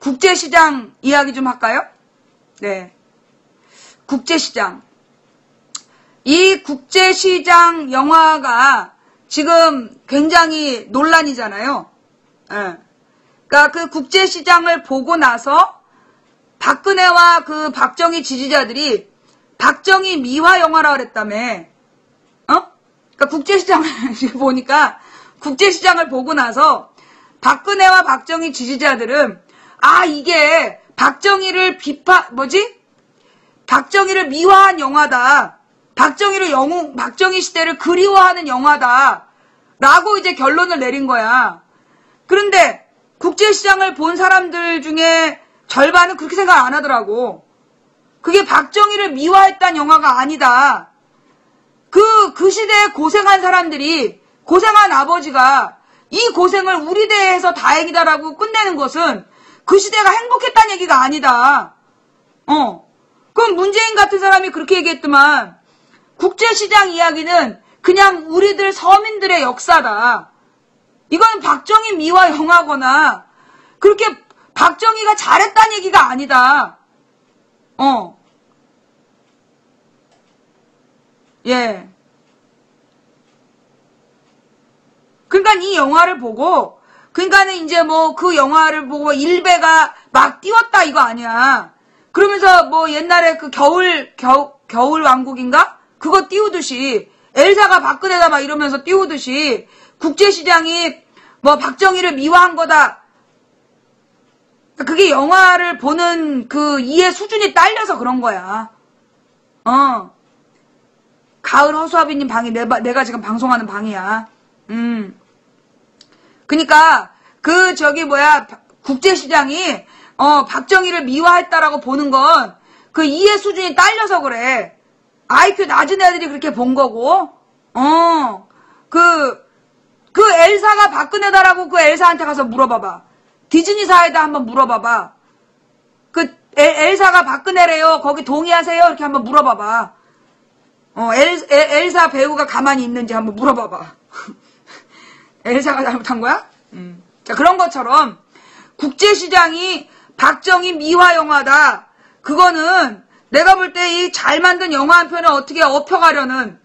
국제시장 이야기 좀 할까요? 네. 국제시장. 이 국제시장 영화가 지금 굉장히 논란이잖아요. 예. 그러니까 그 국제시장을 보고 나서 박근혜와 그 박정희 지지자들이 박정희 미화 영화라 그랬다며. 그러니까 국제시장을 보니까 국제시장을 보고 나서 박근혜와 박정희 지지자들은 이게 박정희를 박정희를 미화한 영화다. 박정희 시대를 그리워하는 영화다. 라고 이제 결론을 내린 거야. 그런데 국제시장을 본 사람들 중에 절반은 그렇게 생각 안 하더라고. 그게 박정희를 미화했다는 영화가 아니다. 그 시대에 고생한 사람들이, 고생한 아버지가 이 고생을 우리 대해서 다행이다라고 끝내는 것은 그 시대가 행복했다는 얘기가 아니다. 그럼 문재인 같은 사람이 그렇게 얘기했더만, 국제시장 이야기는 그냥 우리들 서민들의 역사다. 이건 박정희 미화 영화거나 그렇게 박정희가 잘했다는 얘기가 아니다. 예. 그러니까 이 영화를 보고, 그러니까는 이제 뭐 그 영화를 보고 일베가 막 띄웠다 이거 아니야. 그러면서 뭐 옛날에 그 겨울 왕국인가? 그거 띄우듯이, 엘사가 박근혜다 막 이러면서 띄우듯이, 국제시장이 뭐 박정희를 미화한 거다. 그게 영화를 보는 그 이해 수준이 딸려서 그런 거야. 가을 허수아비님 방이 내가 지금 방송하는 방이야. 그니까 국제시장이 박정희를 미화했다라고 보는 건 그 이해 수준이 딸려서 그래. IQ 낮은 애들이 그렇게 본 거고. 그 엘사가 박근혜다라고 그 엘사한테 가서 물어봐봐. 디즈니사에다 한번 물어봐봐. 그 엘사가 박근혜래요. 거기 동의하세요? 이렇게 한번 물어봐봐. 엘사 배우가 가만히 있는지 한번 물어봐봐. 엘사가 잘못한 거야? 자, 그런 것처럼 국제시장이 박정희 미화 영화다. 그거는 내가 볼 때 이 잘 만든 영화 한 편을 어떻게 업혀가려는,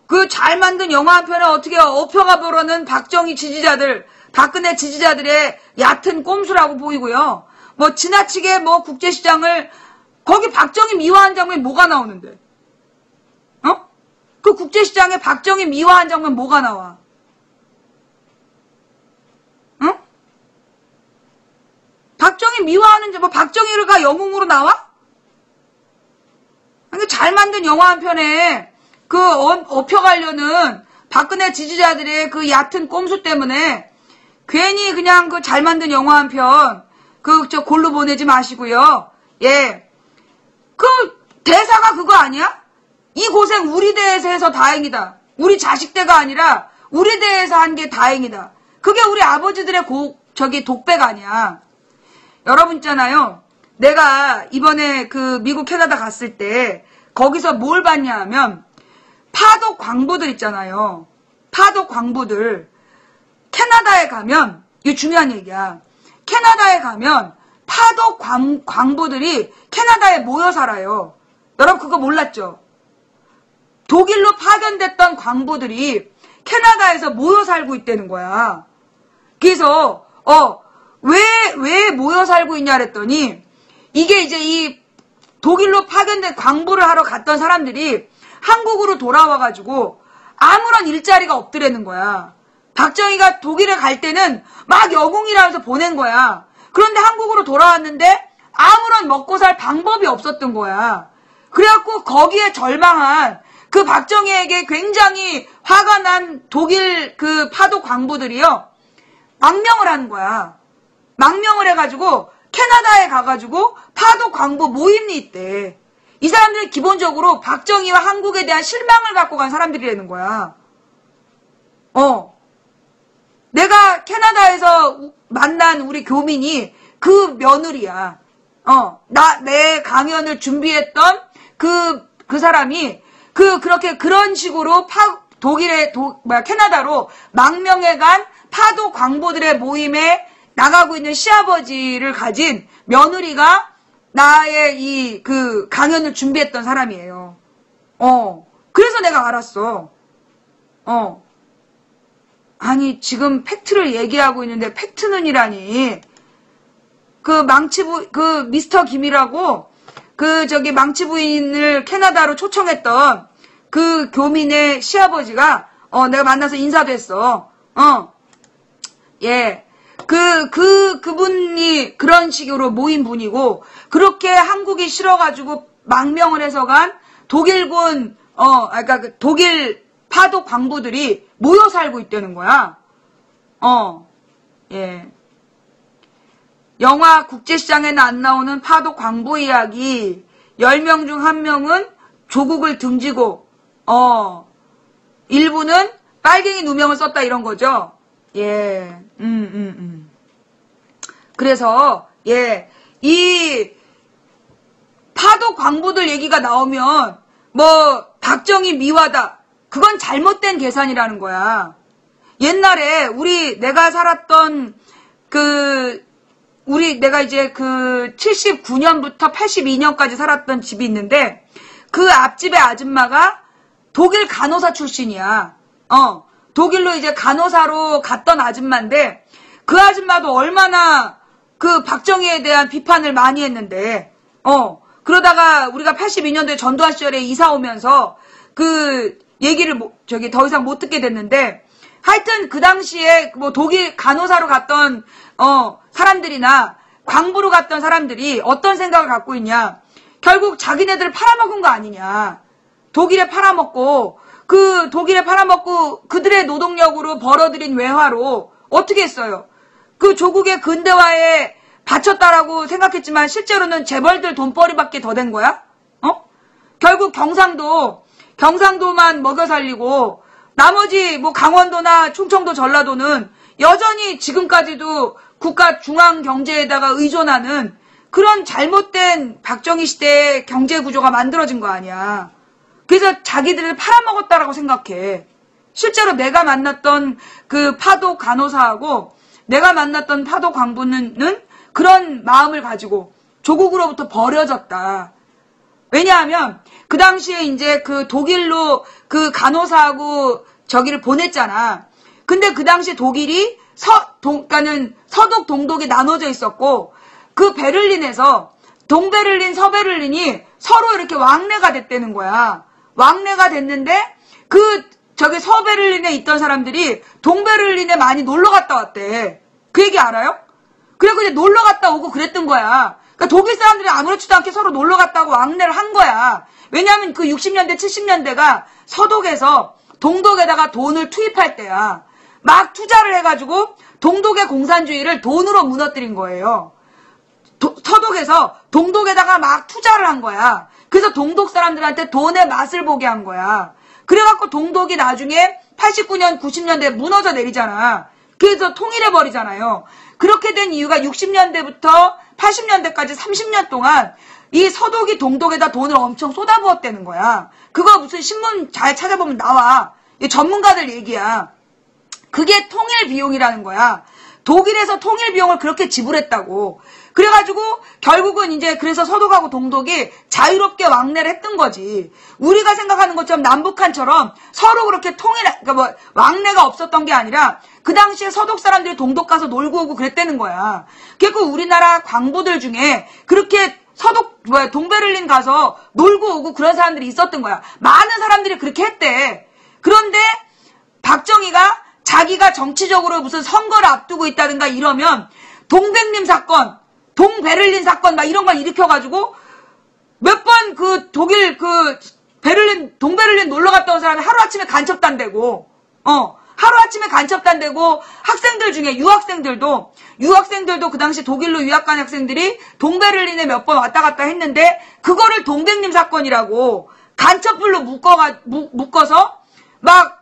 그 잘 만든 영화 한 편을 어떻게 업혀가보려는 박정희 지지자들, 박근혜 지지자들의 얕은 꼼수라고 보이고요. 뭐 지나치게 뭐 국제시장을, 거기 박정희 미화한 장면이 뭐가 나오는데? 그 국제시장에 박정희 미화한 장면 뭐가 나와? 박정희 미화하는, 뭐 박정희가 영웅으로 나와? 그러니까 잘 만든 영화 한 편에 그 업혀가려는 박근혜 지지자들의 그 얕은 꼼수 때문에 괜히 그냥 그 잘 만든 영화 한 편, 골로 보내지 마시고요. 예. 그 대사가 그거 아니야? 이 고생 우리 대에서 해서 다행이다. 우리 자식 대가 아니라 우리 대에서 한 게 다행이다. 그게 우리 아버지들의 독백 아니야. 여러분 있잖아요. 내가 이번에 그 미국 캐나다 갔을 때 거기서 뭘 봤냐 하면 파독 광부들 있잖아요. 파독 광부들. 캐나다에 가면, 이거 중요한 얘기야. 캐나다에 가면 파독 광부들이 캐나다에 모여 살아요. 여러분 그거 몰랐죠? 독일로 파견됐던 광부들이 캐나다에서 모여 살고 있다는 거야. 그래서 왜 모여 살고 있냐 그랬더니 이게 이제 이 독일로 파견된 광부를 하러 갔던 사람들이 한국으로 돌아와가지고 아무런 일자리가 없더라는 거야. 박정희가 독일에 갈 때는 막 영웅이라 해서 보낸 거야. 그런데 한국으로 돌아왔는데 아무런 먹고 살 방법이 없었던 거야. 그래갖고 거기에 절망한 그 박정희에게 굉장히 화가 난 독일 그 파독 광부들이요. 망명을 하는 거야. 망명을 해가지고 캐나다에 가가지고 파독 광부 모임이 있대. 이 사람들은 기본적으로 박정희와 한국에 대한 실망을 갖고 간 사람들이라는 거야. 내가 캐나다에서 만난 우리 교민이 그 며느리야. 내 강연을 준비했던 그 사람이 그런 식으로 캐나다로 망명해 간 파독 광부들의 모임에 나가고 있는 시아버지를 가진 며느리가 나의 이 그 강연을 준비했던 사람이에요. 그래서 내가 알았어. 아니, 지금 팩트를 얘기하고 있는데 팩트는이라니. 그 미스터 김이라고 망치 부인을 캐나다로 초청했던 그 교민의 시아버지가 내가 만나서 인사도 했어. 예. 그분이 그런 식으로 모인 분이고, 그렇게 한국이 싫어가지고 망명을 해서 간 독일군, 그러니까 그 독일 파독 광부들이 모여 살고 있다는 거야. 예. 영화 국제시장에는 안 나오는 파독 광부 이야기, 10명 중 1명은 조국을 등지고, 일부는 빨갱이 누명을 썼다 이런 거죠. 예, 그래서, 예, 이 파독 광부들 얘기가 나오면, 박정희 미화다. 그건 잘못된 계산이라는 거야. 옛날에, 내가 살았던, 내가 이제 79년부터 82년까지 살았던 집이 있는데, 그 앞집의 아줌마가 독일 간호사 출신이야. 독일로 이제 간호사로 갔던 아줌마인데, 그 아줌마도 얼마나 그 박정희에 대한 비판을 많이 했는데, 그러다가 우리가 82년도에 전두환 시절에 이사 오면서 그 얘기를 더 이상 못 듣게 됐는데, 하여튼 그 당시에 독일 간호사로 갔던, 사람들이나 광부로 갔던 사람들이 어떤 생각을 갖고 있냐. 결국 자기네들을 팔아먹은 거 아니냐. 독일에 팔아먹고, 그들의 노동력으로 벌어들인 외화로 어떻게 했어요? 그 조국의 근대화에 바쳤다라고 생각했지만 실제로는 재벌들 돈벌이밖에 더 된 거야? 결국 경상도만 먹여 살리고 나머지 강원도나 충청도 전라도는 여전히 지금까지도 국가 중앙 경제에다가 의존하는 그런 잘못된 박정희 시대의 경제 구조가 만들어진 거 아니야. 그래서 자기들을 팔아먹었다라고 생각해. 실제로 내가 만났던 그 파독 간호사하고 내가 만났던 파독 광부는 그런 마음을 가지고 조국으로부터 버려졌다. 왜냐하면 그 당시에 이제 그 독일로 그 간호사하고 저기를 보냈잖아. 근데 그 당시 독일이 그러니까는 서독 동독이 나눠져 있었고, 그 베를린에서 동베를린 서베를린이 서로 이렇게 왕래가 됐다는 거야. 왕래가 됐는데 서베를린에 있던 사람들이 동베를린에 많이 놀러 갔다 왔대. 그 얘기 알아요? 그래서 이제 놀러 갔다 오고 그랬던 거야. 그러니까 독일 사람들이 아무렇지도 않게 서로 놀러 갔다 오고 왕래를 한 거야. 왜냐하면 그 60년대 70년대가 서독에서 동독에다가 돈을 투입할 때야. 막 투자를 해가지고 동독의 공산주의를 돈으로 무너뜨린 거예요. 서독에서 동독에다가 막 투자를 한 거야. 그래서 동독 사람들한테 돈의 맛을 보게 한 거야. 그래갖고 동독이 나중에 89년, 90년대에 무너져 내리잖아. 그래서 통일해버리잖아요. 그렇게 된 이유가 60년대부터 80년대까지 30년 동안 이 서독이 동독에다 돈을 엄청 쏟아부었다는 거야. 그거 무슨 신문 잘 찾아보면 나와. 이 전문가들 얘기야. 그게 통일 비용이라는 거야. 독일에서 통일 비용을 그렇게 지불했다고. 그래가지고 결국은 이제 그래서 서독하고 동독이 자유롭게 왕래를 했던 거지. 우리가 생각하는 것처럼 남북한처럼 서로 그렇게 왕래가 없었던 게 아니라 그 당시에 서독 사람들이 동독 가서 놀고 오고 그랬다는 거야. 그리고 우리나라 광부들 중에 그렇게 동베를린 가서 놀고 오고 그런 사람들이 있었던 거야. 많은 사람들이 그렇게 했대. 그런데 박정희가 자기가 정치적으로 무슨 선거를 앞두고 있다든가 이러면 동백림 사건, 동베를린 사건 막 이런 걸 일으켜가지고 몇 번 동베를린 놀러 갔다 온 사람이 하루아침에 간첩단되고, 하루아침에 간첩단되고 학생들 중에 유학생들도 그 당시 독일로 유학 간 학생들이 동베를린에 몇 번 왔다 갔다 했는데 그거를 동백림 사건이라고 간첩불로 묶어서 막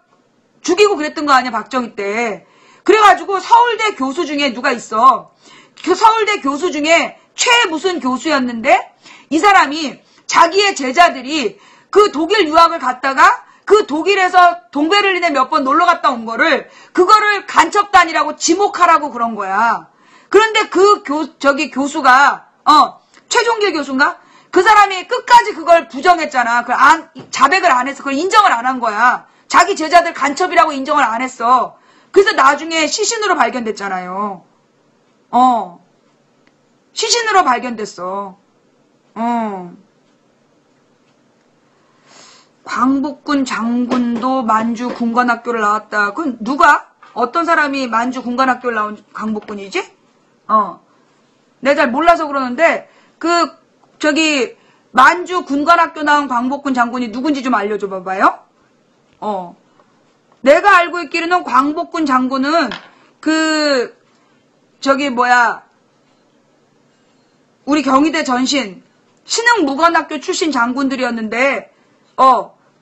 죽이고 그랬던 거 아니야, 박정희 때. 그래가지고 서울대 교수 중에 누가 있어. 그 서울대 교수 중에 최 무슨 교수였는데 이 사람이 자기의 제자들이 그 독일 유학을 갔다가 그 독일에서 동베를린에 몇 번 놀러 갔다 온 그거를 간첩단이라고 지목하라고 그런 거야. 그런데 그 교수가, 최종길 교수인가? 그 사람이 끝까지 그걸 부정했잖아. 자백을 안 해서 그걸 인정을 안 한 거야. 자기 제자들 간첩이라고 인정을 안 했어. 그래서 나중에 시신으로 발견됐잖아요. 시신으로 발견됐어. 광복군 장군도 만주 군관학교를 나왔다. 그건 누가? 어떤 사람이 만주 군관학교를 나온 광복군이지? 내가 잘 몰라서 그러는데, 만주 군관학교 나온 광복군 장군이 누군지 좀 알려줘 봐봐요. 내가 알고 있기로는 광복군 장군은, 우리 경희대 전신, 신흥무관학교 출신 장군들이었는데,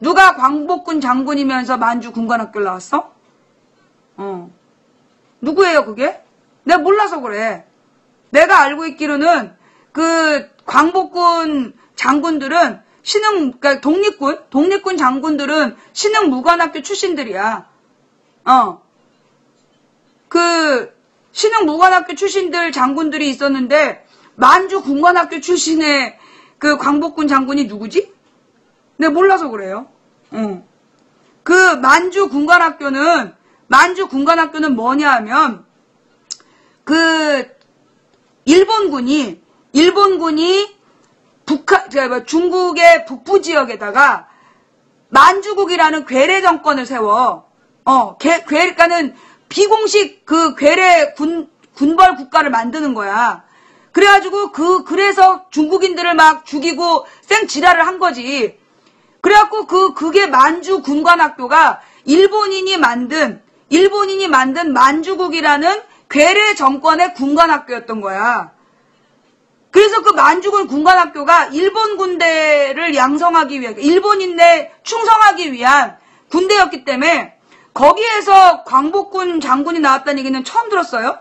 누가 광복군 장군이면서 만주 군관학교를 나왔어? 누구예요, 그게? 내가 몰라서 그래. 내가 알고 있기로는, 광복군 장군들은 그러니까 독립군 장군들은 신흥무관학교 출신들이야. 신흥무관학교 출신들 장군들이 있었는데, 만주 군관학교 출신의 광복군 장군이 누구지? 내가 몰라서 그래요. 만주 군관학교는 뭐냐 하면, 일본군이 중국의 북부 지역에다가 만주국이라는 괴뢰 정권을 세워. 그러니까는 비공식 괴뢰 군벌 국가를 만드는 거야. 그래가지고 그래서 중국인들을 막 죽이고 생지랄을 한 거지. 그래갖고 그게 만주 군관학교가 일본인이 만든 만주국이라는 괴뢰 정권의 군관학교였던 거야. 그래서 만주군 군관학교가 일본 군대를 양성하기 위한, 일본인에 충성하기 위한 군대였기 때문에 거기에서 광복군 장군이 나왔다는 얘기는 처음 들었어요?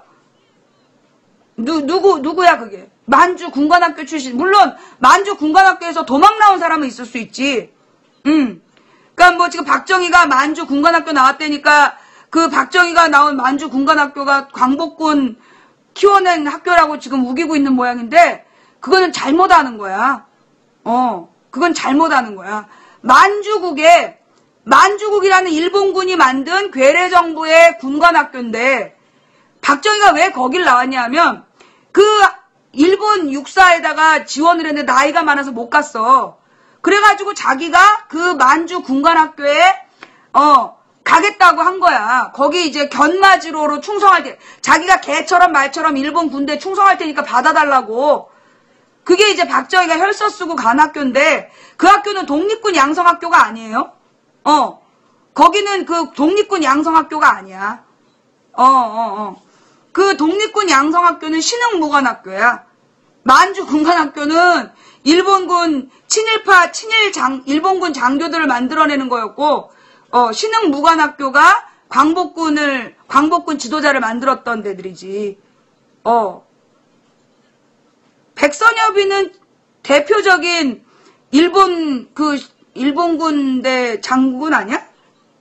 누구야 그게? 만주 군관학교 출신. 물론 만주 군관학교에서 도망 나온 사람은 있을 수 있지. 그러니까 지금 박정희가 만주 군관학교 나왔다니까 박정희가 나온 만주 군관학교가 광복군 키워낸 학교라고 지금 우기고 있는 모양인데, 그거는 잘못하는 거야. 그건 잘못하는 거야. 만주국이라는 일본군이 만든 괴뢰 정부의 군관학교인데, 박정희가 왜 거길 나왔냐 하면, 일본 육사에다가 지원을 했는데 나이가 많아서 못 갔어. 그래가지고 자기가 만주 군관학교에, 가겠다고 한 거야. 거기 이제 견마지로로 충성할 때, 자기가 개처럼 말처럼 일본 군대에 충성할 테니까 받아달라고. 그게 이제 박정희가 혈서 쓰고 간 학교인데, 그 학교는 독립군 양성학교가 아니에요. 거기는 독립군 양성학교가 아니야. 독립군 양성학교는 신흥무관학교야. 만주 군관학교는 일본군 일본군 장교들을 만들어내는 거였고, 신흥무관학교가 광복군 지도자를 만들었던 데들이지. 백선엽이는 대표적인 일본 군대 장군 아니야?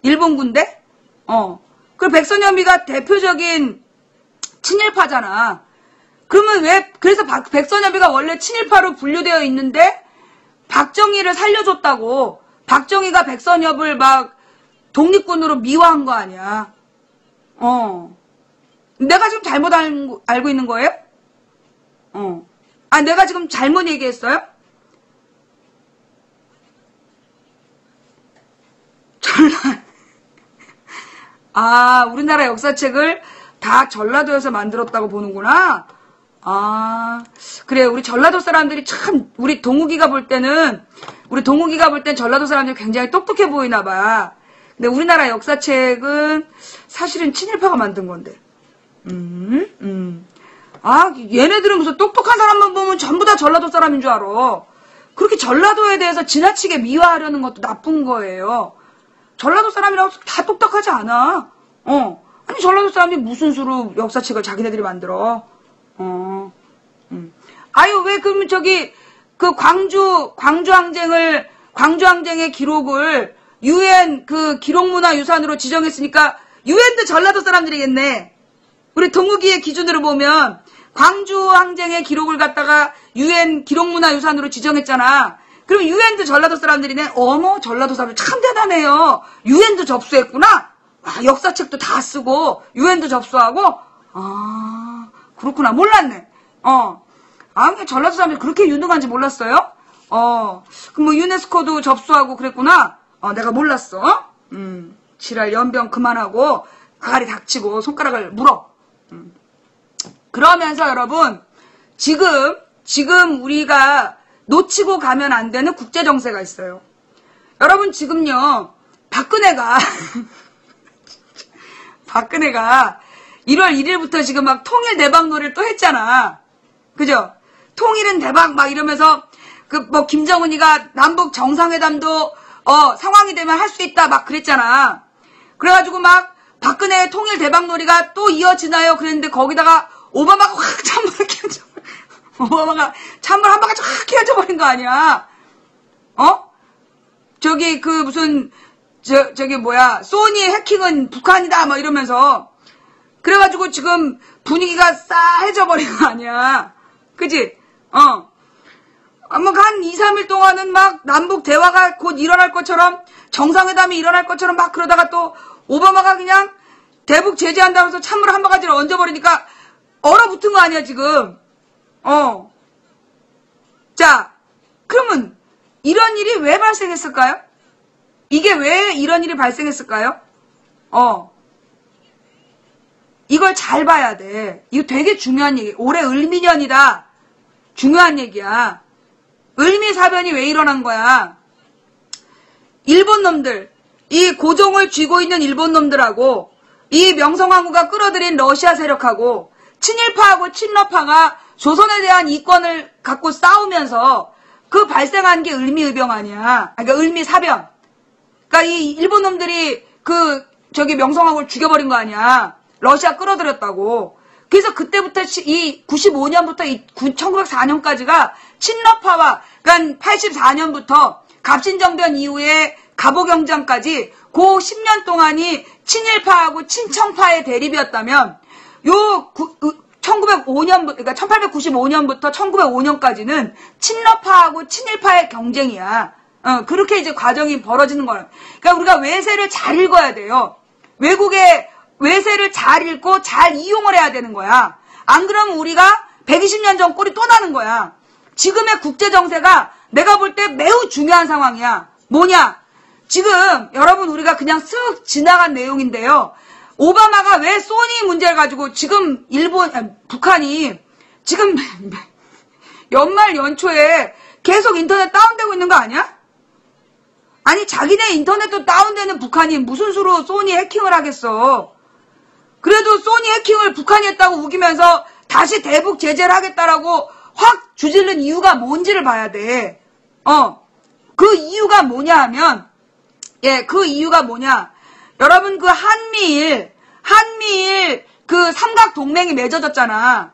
일본 군대? 그리고 백선엽이가 대표적인 친일파잖아. 그러면 그래서 백선엽이가 원래 친일파로 분류되어 있는데, 박정희를 살려줬다고, 박정희가 백선엽을 막 독립군으로 미화한 거 아니야. 내가 지금 잘못 알고 있는 거예요? 내가 지금 잘못 얘기했어요? 우리나라 역사책을 다 전라도에서 만들었다고 보는구나. 그래. 우리 전라도 사람들이 참, 우리 동욱이가 볼 땐 전라도 사람들이 굉장히 똑똑해 보이나 봐. 근데 우리나라 역사책은 사실은 친일파가 만든 건데. 얘네들은 무슨 똑똑한 사람만 보면 전부 다 전라도 사람인 줄 알아. 그렇게 전라도에 대해서 지나치게 미화하려는 것도 나쁜 거예요. 전라도 사람이라고 다 똑똑하지 않아. 아니, 전라도 사람이 무슨 수로 역사책을 자기네들이 만들어. 왜 그러면 광주항쟁의 기록을 UN 기록문화유산으로 지정했으니까, UN도 전라도 사람들이겠네. 우리 동욱이의 기준으로 보면, 광주 항쟁의 기록을 갖다가 UN 기록문화유산으로 지정했잖아. 그럼 UN도 전라도 사람들이네. 어머, 전라도 사람들 참 대단해요. UN도 접수했구나. 아, 역사책도 다 쓰고 UN도 접수하고. 아, 그렇구나. 몰랐네. 전라도 사람들이 그렇게 유능한지 몰랐어요? 그럼 뭐 유네스코도 접수하고 그랬구나. 내가 몰랐어. 지랄 연병 그만하고 가리 닥치고 손가락을 물어. 그러면서 여러분, 지금 우리가 놓치고 가면 안 되는 국제정세가 있어요. 여러분, 지금요, 박근혜가 1월 1일부터 지금 막 통일 대박 노래를 또 했잖아. 그죠? 통일은 대박 막 이러면서 김정은이가 남북 정상회담도 상황이 되면 할 수 있다 막 그랬잖아. 그래가지고 막 박근혜 통일 대박 놀이가 또 이어지나요? 그랬는데 거기다가 오바마가 확 찬물을 끼얹어. 오바마가 찬물 한 바가지 확 끼얹어버린 거 아니야? 저기 소니 해킹은 북한이다 막 이러면서 그래가지고 지금 분위기가 싸해져 버린 거 아니야? 그지? 뭐 한 2, 3일 동안은 막 남북 대화가 곧 일어날 것처럼 정상회담이 일어날 것처럼 막 그러다가 또 오바마가 그냥 대북 제재한다면서 찬물 한 바가지를 얹어버리니까 얼어붙은 거 아니야 지금. 자, 그러면 이런 일이 왜 발생했을까요? 이게 왜 이런 일이 발생했을까요? 이걸 잘 봐야 돼. 이거 되게 중요한 얘기. 올해 을미년이다. 중요한 얘기야. 을미사변이 왜 일어난 거야? 일본 놈들, 이 고종을 쥐고 있는 일본 놈들하고 이 명성황후가 끌어들인 러시아 세력하고 친일파하고 친러파가 조선에 대한 이권을 갖고 싸우면서 그 발생한 게 을미의병 아니야. 그러니까 을미사변. 그러니까 이 일본 놈들이 명성황후를 죽여버린 거 아니야. 러시아 끌어들였다고. 그래서 그때부터 95년부터 1904년까지가 친러파와 그러니까 84년부터 갑신정변 이후에 갑오경장까지 그 10년 동안이 친일파하고 친청파의 대립이었다면 1895년부터 1905년까지는 친러파하고 친일파의 경쟁이야. 그렇게 이제 과정이 벌어지는 거야. 그러니까 우리가 외세를 잘 읽어야 돼요. 외국의 외세를 잘 읽고 잘 이용을 해야 되는 거야. 안 그러면 우리가 120년 전 꼴이 또 나는 거야. 지금의 국제정세가 내가 볼 때 매우 중요한 상황이야. 뭐냐? 지금 여러분 우리가 그냥 쓱 지나간 내용인데요. 오바마가 왜 소니 문제를 가지고 지금 북한이 지금 연말 연초에 계속 인터넷 다운되고 있는 거 아니야? 아니 자기네 인터넷도 다운되는 북한이 무슨 수로 소니 해킹을 하겠어. 그래도 소니 해킹을 북한이 했다고 우기면서 다시 대북 제재를 하겠다라고 확 주질른 이유가 뭔지를 봐야 돼. 그 이유가 뭐냐 하면 그 이유가 뭐냐. 여러분 그 한미일 그 삼각동맹이 맺어졌잖아.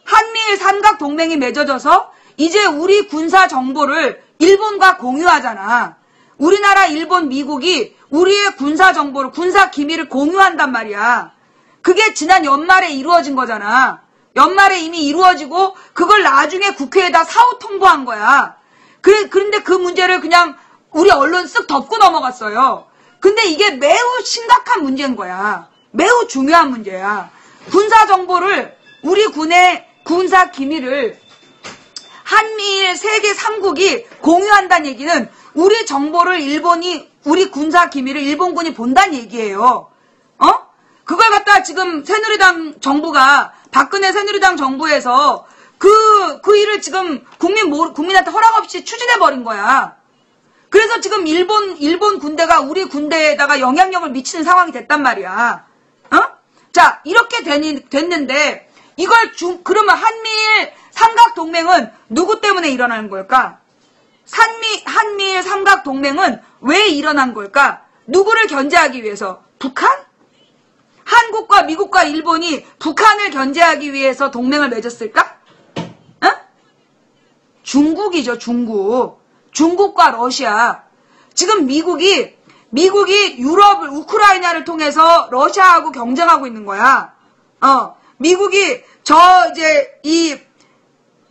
한미일 삼각동맹이 맺어져서 이제 우리 군사 정보를 일본과 공유하잖아. 우리나라, 일본, 미국이 우리의 군사 정보를, 군사 기밀을 공유한단 말이야. 그게 지난 연말에 이루어진 거잖아. 연말에 이미 이루어지고 그걸 나중에 국회에다 사후 통보한 거야. 그런데 그 문제를 그냥 우리 언론 쓱 덮고 넘어갔어요. 근데 이게 매우 심각한 문제인 거야. 매우 중요한 문제야. 군사 정보를, 우리 군의 군사 기밀을 한미일 세계 3국이 공유한다는 얘기는 우리 정보를 우리 군사 기밀을 일본군이 본다는 얘기예요. 그걸 갖다 지금 새누리당 정부가, 박근혜 새누리당 정부에서 그 일을 지금 국민한테 허락 없이 추진해버린 거야. 그래서 지금 일본 군대가 우리 군대에다가 영향력을 미치는 상황이 됐단 말이야. 자, 이렇게 됐는데, 그러면 한미일 삼각동맹은 누구 때문에 일어나는 걸까? 한미일 삼각동맹은 왜 일어난 걸까? 누구를 견제하기 위해서? 북한? 한국과 미국과 일본이 북한을 견제하기 위해서 동맹을 맺었을까? 중국이죠, 중국. 중국과 러시아. 지금 미국이 우크라이나를 통해서 러시아하고 경쟁하고 있는 거야. 미국이 이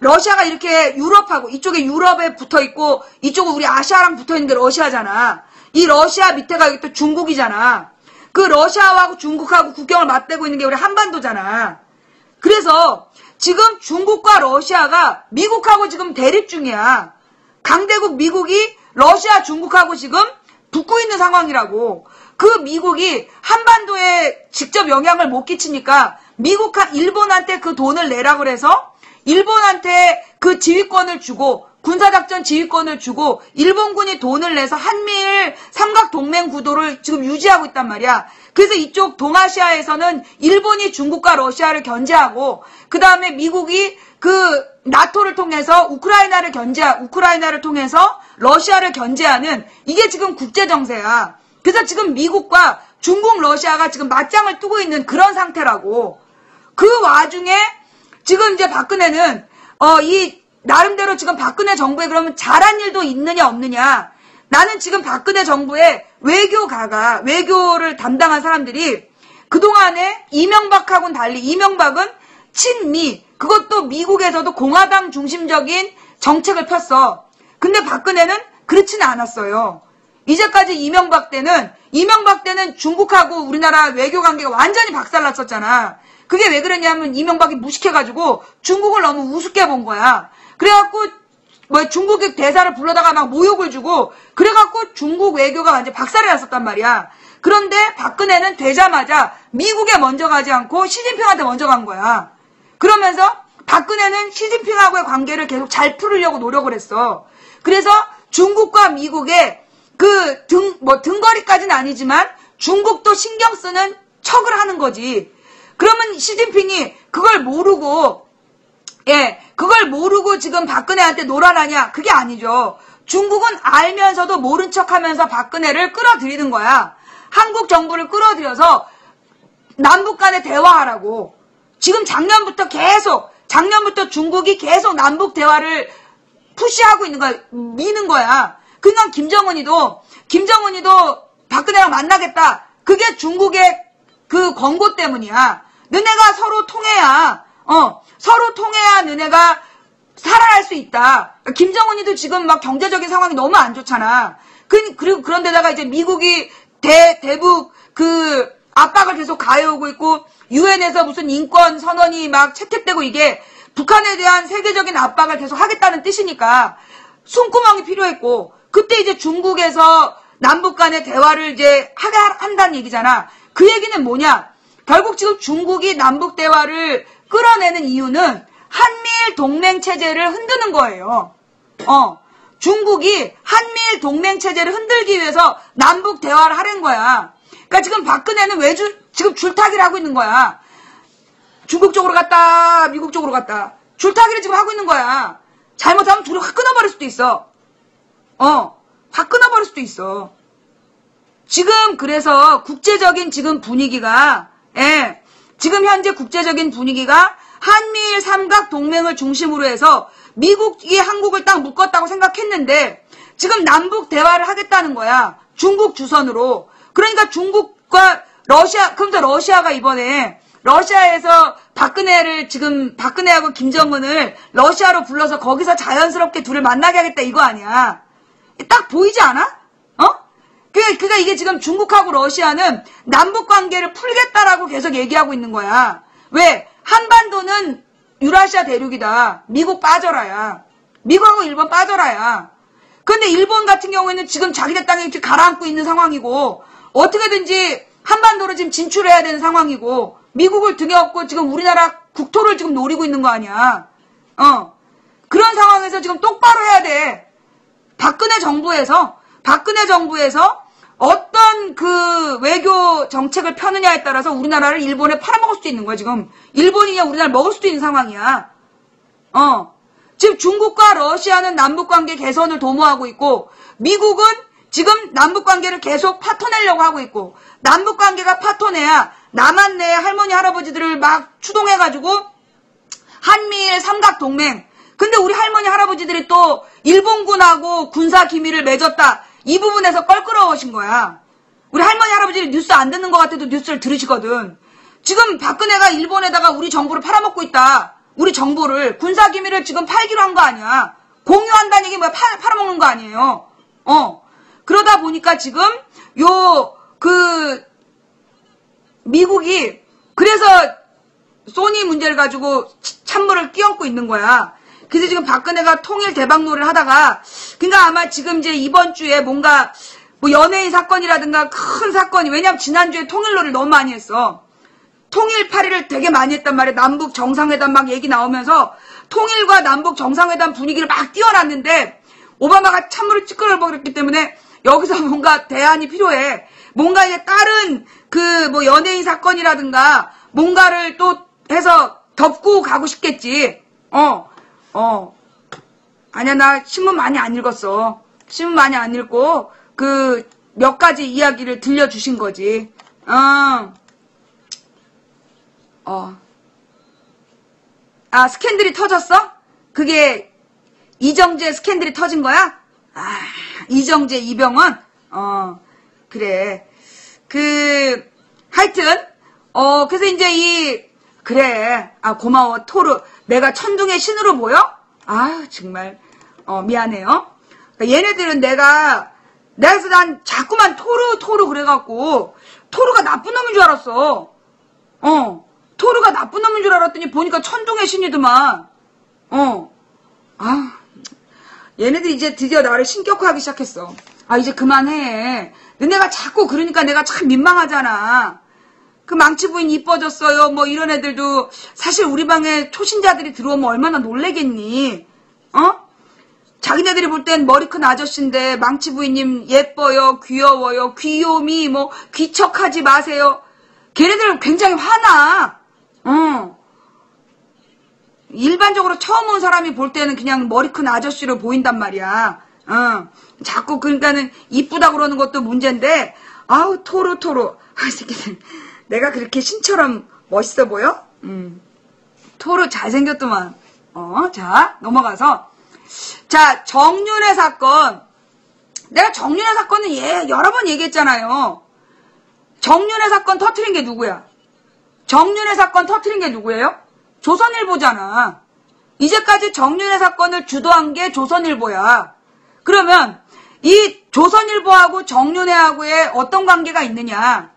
러시아가 이렇게 유럽하고 이쪽에 유럽에 붙어 있고 이쪽은 우리 아시아랑 붙어 있는 게 러시아잖아. 이 러시아 밑에가 여기 또 중국이잖아. 그 러시아하고 중국하고 국경을 맞대고 있는 게 우리 한반도잖아. 그래서 지금 중국과 러시아가 미국하고 지금 대립 중이야. 강대국 미국이 러시아 중국하고 지금 붙고 있는 상황이라고. 그 미국이 한반도에 직접 영향을 못 끼치니까 일본한테 그 돈을 내라 그래서 일본한테 그 지휘권을 주고 군사작전 지휘권을 주고 일본군이 돈을 내서 한미일 삼각동맹 구도를 지금 유지하고 있단 말이야. 그래서 이쪽 동아시아에서는 일본이 중국과 러시아를 견제하고 그 다음에 미국이 그 나토를 통해서 우크라이나를 통해서 러시아를 견제하는 이게 지금 국제정세야. 그래서 지금 미국과 중국, 러시아가 지금 맞짱을 뜨고 있는 그런 상태라고. 그 와중에 지금 이제 박근혜는 나름대로 지금 박근혜 정부에 그러면 잘한 일도 있느냐 없느냐. 나는 지금 박근혜 정부의 외교를 담당한 사람들이 그동안에 이명박하고는 달리 이명박은 친미, 그것도 미국에서도 공화당 중심적인 정책을 폈어. 근데 박근혜는 그렇지는 않았어요. 이제까지 이명박 때는 중국하고 우리나라 외교 관계가 완전히 박살났었잖아. 그게 왜 그러냐면 이명박이 무식해가지고 중국을 너무 우습게 본 거야. 그래갖고 중국의 대사를 불러다가 막 모욕을 주고 그래갖고 중국 외교가 완전 박살이 났었단 말이야. 그런데 박근혜는 되자마자 미국에 먼저 가지 않고 시진핑한테 먼저 간 거야. 그러면서 박근혜는 시진핑하고의 관계를 계속 잘 풀으려고 노력을 했어. 그래서 중국과 미국의 등거리까지는 아니지만 중국도 신경 쓰는 척을 하는 거지. 그러면 시진핑이 그걸 모르고 지금 박근혜한테 놀아나냐? 그게 아니죠. 중국은 알면서도 모른 척 하면서 박근혜를 끌어들이는 거야. 한국 정부를 끌어들여서 남북 간에 대화하라고. 지금 작년부터 중국이 계속 남북 대화를 푸시하고 있는 거야. 미는 거야. 그러니까 김정은이도 박근혜랑 만나겠다. 그게 중국의 그 권고 때문이야. 너네가 서로 통해야 너네가 살아날 수 있다. 김정은이도 지금 막 경제적인 상황이 너무 안 좋잖아. 그리고 그런데다가 이제 미국이 대북 그 압박을 계속 가해오고 있고 유엔에서 무슨 인권 선언이 막 채택되고 이게 북한에 대한 세계적인 압박을 계속 하겠다는 뜻이니까 숨구멍이 필요했고 그때 이제 중국에서 남북 간의 대화를 이제 한다는 얘기잖아. 그 얘기는 뭐냐? 결국 지금 중국이 남북 대화를 끌어내는 이유는 한미일 동맹 체제를 흔드는 거예요. 중국이 한미일 동맹 체제를 흔들기 위해서 남북 대화를 하는 거야. 그러니까 지금 박근혜는 지금 줄타기를 하고 있는 거야. 중국 쪽으로 갔다, 미국 쪽으로 갔다. 줄타기를 지금 하고 있는 거야. 잘못하면 둘이 확 끊어버릴 수도 있어. 확 끊어버릴 수도 있어. 지금 그래서 국제적인 지금 분위기가, 지금 현재 국제적인 분위기가 한미일 삼각 동맹을 중심으로 해서 미국이 한국을 딱 묶었다고 생각했는데 지금 남북 대화를 하겠다는 거야. 중국 주선으로. 그러니까 중국과 그러면서 러시아가 이번에 러시아에서 박근혜하고 김정은을 러시아로 불러서 거기서 자연스럽게 둘을 만나게 하겠다 이거 아니야. 딱 보이지 않아? 그러니까 이게 지금 중국하고 러시아는 남북 관계를 풀겠다라고 계속 얘기하고 있는 거야. 왜? 한반도는 유라시아 대륙이다. 미국 빠져라야. 미국하고 일본 빠져라야. 근데 일본 같은 경우에는 지금 자기네 땅에 가라앉고 있는 상황이고 어떻게든지 한반도로 지금 진출해야 되는 상황이고 미국을 등에 업고 지금 우리나라 국토를 지금 노리고 있는 거 아니야. 그런 상황에서 지금 똑바로 해야 돼. 박근혜 정부에서 어떤 그 외교 정책을 펴느냐에 따라서 우리나라를 일본에 팔아먹을 수도 있는 거야, 지금. 일본이냐 우리나라를 먹을 수도 있는 상황이야. 지금 중국과 러시아는 남북관계 개선을 도모하고 있고, 미국은 지금 남북관계를 계속 파토내려고 하고 있고, 남북관계가 파토내야 남한 내 할머니, 할아버지들을 막 추동해가지고, 한미일 삼각동맹. 근데 우리 할머니, 할아버지들이 또 일본군하고 군사 기밀을 맺었다. 이 부분에서 껄끄러우신 거야. 우리 할머니, 할아버지들이 뉴스 안 듣는 것 같아도 뉴스를 들으시거든. 지금 박근혜가 일본에다가 우리 정부를 팔아먹고 있다. 우리 정보를, 군사기밀을 지금 팔기로 한 거 아니야. 공유한다는 얘기 뭐야? 팔아먹는 거 아니에요. 그러다 보니까 지금 미국이 그래서 소니 문제를 가지고 찬물을 끼얹고 있는 거야. 그래서 지금 박근혜가 통일 대박놀이를 하다가, 그러니까 아마 지금 이제 이번 주에 뭔가 뭐 연예인 사건이라든가 큰 사건이, 왜냐면 지난주에 통일놀이를 너무 많이 했어. 통일 파리를 되게 많이 했단 말이야. 남북 정상회담 막 얘기 나오면서 통일과 남북 정상회담 분위기를 막 띄워놨는데 오바마가 찬물을 찌끄러 버렸기 때문에 여기서 뭔가 대안이 필요해. 뭔가 이제 다른 뭐 연예인 사건이라든가 뭔가를 또 해서 덮고 가고 싶겠지. 아니야, 나 신문 많이 안 읽었어. 신문 많이 안 읽고 몇 가지 이야기를 들려주신 거지. 스캔들이 터졌어? 그게 이정재 스캔들이 터진 거야? 이정재, 이병헌? 그래. 하여튼, 그래서 이제 그래. 고마워. 토르. 내가 천둥의 신으로 보여? 정말, 미안해요. 그러니까 얘네들은 그래서 난 자꾸만 토르 그래갖고, 토르가 나쁜 놈인 줄 알았어. 토르가 나쁜 놈인 줄 알았더니 보니까 천둥의 신이더만. 얘네들 이제 드디어 나를 신격화하기 시작했어. 이제 그만해. 너네가 자꾸 그러니까 내가 참 민망하잖아. 그 망치 부인 이뻐졌어요. 뭐 이런 애들도 사실 우리 방에 초신자들이 들어오면 얼마나 놀래겠니? 자기네들이 볼 땐 머리 큰 아저씨인데 망치 부인님 예뻐요, 귀여워요, 귀요미, 뭐 귀척하지 마세요. 걔네들 굉장히 화나. 일반적으로 처음 온 사람이 볼 때는 그냥 머리 큰 아저씨로 보인단 말이야. 자꾸 그러니까는 이쁘다 그러는 것도 문제인데, 토르. 이 새끼들. 내가 그렇게 신처럼 멋있어 보여? 토르 잘생겼더만. 자, 넘어가서. 자, 정윤회 사건. 내가 정윤회 사건은 여러 번 얘기했잖아요. 정윤회 사건 터트린 게 누구야? 정윤회 사건 터트린 게 누구예요? 조선일보잖아. 이제까지 정윤회 사건을 주도한 게 조선일보야. 그러면 이 조선일보하고 정윤회하고의 어떤 관계가 있느냐?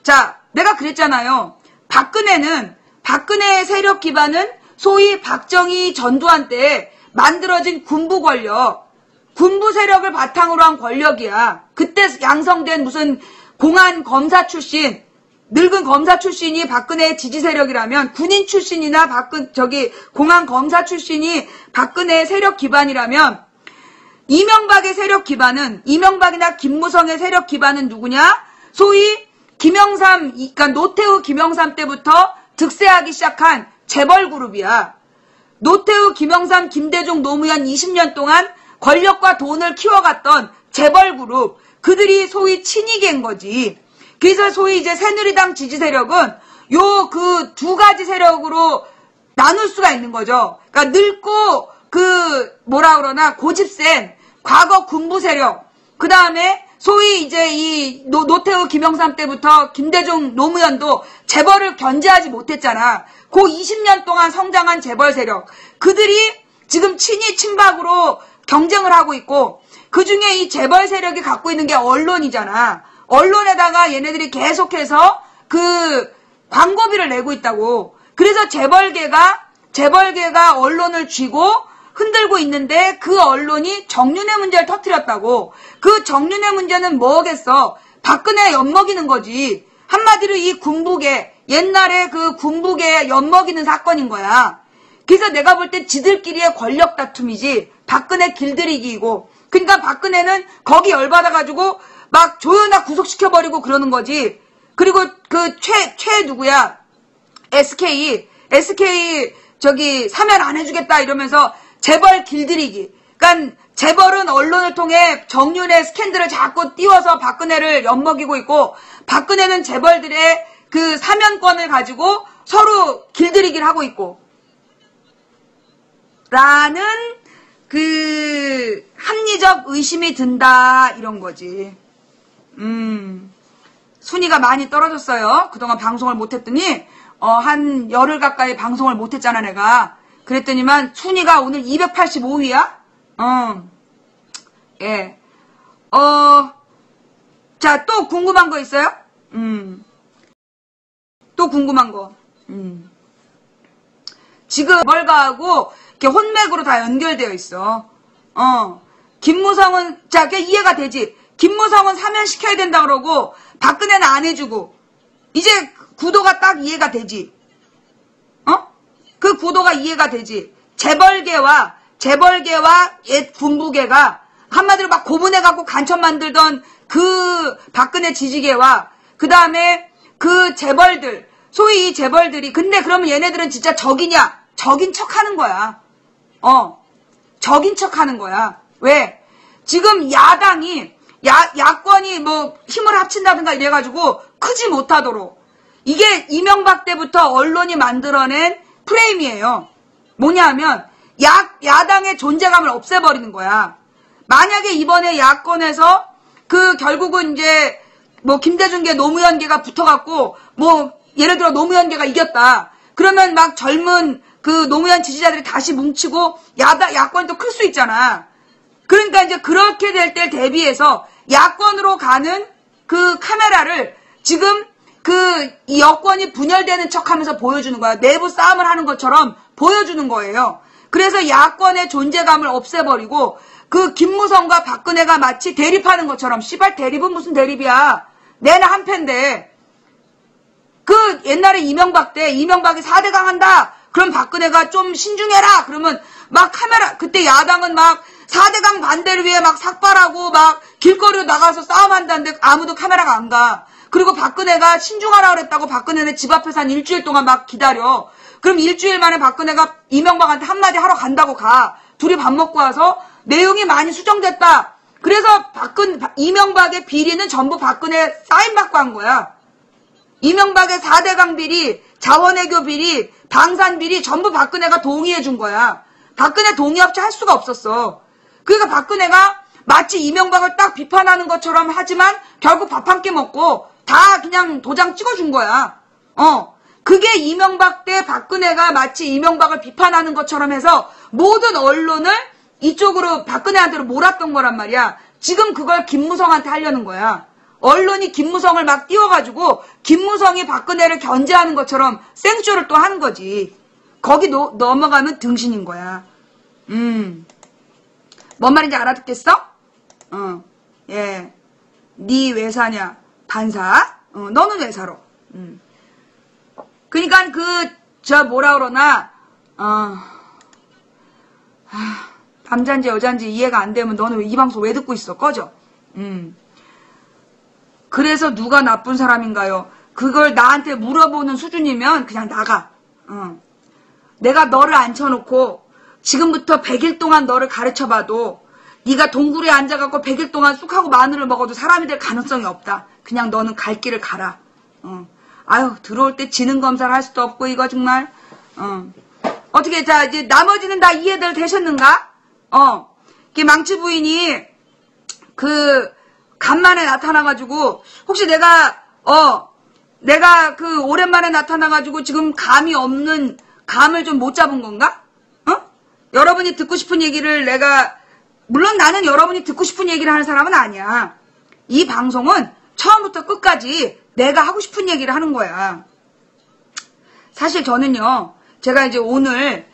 자, 내가 그랬잖아요. 박근혜의 세력 기반은 소위 박정희 전두환 때 만들어진 군부 권력, 군부 세력을 바탕으로 한 권력이야. 그때 양성된 무슨 공안 검사 출신, 늙은 검사 출신이 박근혜의 지지 세력이라면, 군인 출신이나 공안 검사 출신이 박근혜의 세력 기반이라면, 이명박의 세력 기반은, 이명박이나 김무성의 세력 기반은 누구냐? 소위 김영삼, 그러니까 노태우 김영삼 때부터 득세하기 시작한 재벌그룹이야. 노태우 김영삼 김대중 노무현 20년 동안 권력과 돈을 키워갔던 재벌그룹, 그들이 소위 친이계인 거지. 그래서 소위 이제 새누리당 지지 세력은 그 두 가지 세력으로 나눌 수가 있는 거죠. 그러니까 늙고 고집센 과거 군부 세력, 그 다음에 소위 이제 이 노태우 김영삼 때부터 김대중 노무현도 재벌을 견제하지 못했잖아. 그 20년 동안 성장한 재벌 세력, 그들이 지금 친이 친박으로 경쟁을 하고 있고, 그 중에 이 재벌 세력이 갖고 있는 게 언론이잖아. 언론에다가 얘네들이 계속해서 광고비를 내고 있다고. 그래서 재벌계가 언론을 쥐고 흔들고 있는데, 그 언론이 정윤회 문제를 터뜨렸다고. 그 정윤회 문제는 뭐겠어? 박근혜 엿먹이는 거지. 한마디로 이 군부계, 옛날에 그 군부계 엿먹이는 사건인 거야. 그래서 내가 볼 때 지들끼리의 권력 다툼이지, 박근혜 길들이기이고. 그러니까 박근혜는 거기 열받아가지고 막 조연아 구속시켜버리고 그러는 거지. 그리고 누구야? SK 사면 안 해주겠다 이러면서 재벌 길들이기. 그러니까 재벌은 언론을 통해 정윤회 스캔들을 자꾸 띄워서 박근혜를 엿먹이고 있고, 박근혜는 재벌들의 그 사면권을 가지고 서로 길들이기를 하고 있고, 라는 합리적 의심이 든다, 이런 거지. 순위가 많이 떨어졌어요. 그동안 방송을 못했더니 한 열흘 가까이 방송을 못했잖아 내가. 그랬더니만 순위가 오늘 285위야. 예. 자, 또 궁금한 거 있어요? 또 궁금한 거. 지금 월가하고 이렇게 혼맥으로 다 연결되어 있어. 김무성은, 자, 그게 이해가 되지? 김무성은 사면시켜야 된다 그러고, 박근혜는 안 해주고, 이제 구도가 딱 이해가 되지? 그 구도가 이해가 되지? 재벌계와 옛 군부계가 한마디로 막 고분해갖고 간첩 만들던 그 박근혜 지지계와, 그 다음에 그 재벌들, 소위 이 재벌들이, 근데 그러면 얘네들은 진짜 적이냐? 적인 척 하는 거야. 적인 척 하는 거야. 왜? 지금 야당이, 야권이 뭐 힘을 합친다든가 이래가지고 크지 못하도록. 이게 이명박 때부터 언론이 만들어낸 프레임이에요. 뭐냐 하면, 야당의 존재감을 없애버리는 거야. 만약에 이번에 야권에서 결국은 이제 뭐 김대중계 노무현계가 붙어갖고 뭐 예를 들어 노무현계가 이겼다. 그러면 막 젊은 그 노무현 지지자들이 다시 뭉치고 야권이 또 클 수 있잖아. 그러니까 이제 그렇게 될 때 대비해서 야권으로 가는 그 카메라를 지금 이 여권이 분열되는 척하면서 보여주는 거야. 내부 싸움을 하는 것처럼 보여주는 거예요. 그래서 야권의 존재감을 없애버리고 그 김무성과 박근혜가 마치 대립하는 것처럼, 씨발 대립은 무슨 대립이야. 내나 한패인데. 그 옛날에 이명박 때 이명박이 4대강 한다. 그럼 박근혜가 좀 신중해라. 그러면 막 카메라, 그때 야당은 막 4대강 반대를 위해 막 삭발하고 막 길거리로 나가서 싸움한다는데 아무도 카메라가 안 가. 그리고 박근혜가 신중하라 그랬다고 박근혜는 집 앞에서 한 일주일 동안 막 기다려. 그럼 일주일 만에 박근혜가 이명박한테 한마디 하러 간다고 가. 둘이 밥 먹고 와서 내용이 많이 수정됐다. 그래서 이명박의 비리는 전부 박근혜 사인받고 한 거야. 이명박의 4대강 비리, 자원외교 비리, 방산 비리 전부 박근혜가 동의해 준 거야. 박근혜 동의 없이 할 수가 없었어. 그러니까 박근혜가 마치 이명박을 딱 비판하는 것처럼 하지만 결국 밥 한 끼 먹고 다 그냥 도장 찍어준 거야. 그게 이명박 때 박근혜가 마치 이명박을 비판하는 것처럼 해서 모든 언론을 이쪽으로 박근혜한테로 몰았던 거란 말이야. 지금 그걸 김무성한테 하려는 거야. 언론이 김무성을 막 띄워가지고 김무성이 박근혜를 견제하는 것처럼 생쇼를 또 하는 거지. 거기 넘어가면 등신인 거야. 뭔 말인지 알아듣겠어? 예. 니 왜 사냐? 반사? 너는 왜 살아? 그니까 뭐라 그러나, 남잔지 여잔지 이해가 안 되면 너는 왜 이 방송 왜 듣고 있어? 꺼져. 그래서 누가 나쁜 사람인가요? 그걸 나한테 물어보는 수준이면 그냥 나가. 내가 너를 앉혀놓고 지금부터 100일 동안 너를 가르쳐봐도 네가 동굴에 앉아갖고 100일 동안 쑥하고 마늘을 먹어도 사람이 될 가능성이 없다. 그냥 너는 갈 길을 가라. 아유, 들어올 때 지능 검사를 할 수도 없고 이거 정말. 어떻게, 자, 이제 나머지는 다 이해들 되셨는가? 이게 망치 부인이 간만에 나타나가지고, 혹시 내가 오랜만에 나타나가지고 지금 감이 없는, 감을 좀 못 잡은 건가? 여러분이 듣고 싶은 얘기를 물론 나는 여러분이 듣고 싶은 얘기를 하는 사람은 아니야. 이 방송은 처음부터 끝까지 내가 하고 싶은 얘기를 하는 거야. 사실 저는요, 제가 이제 오늘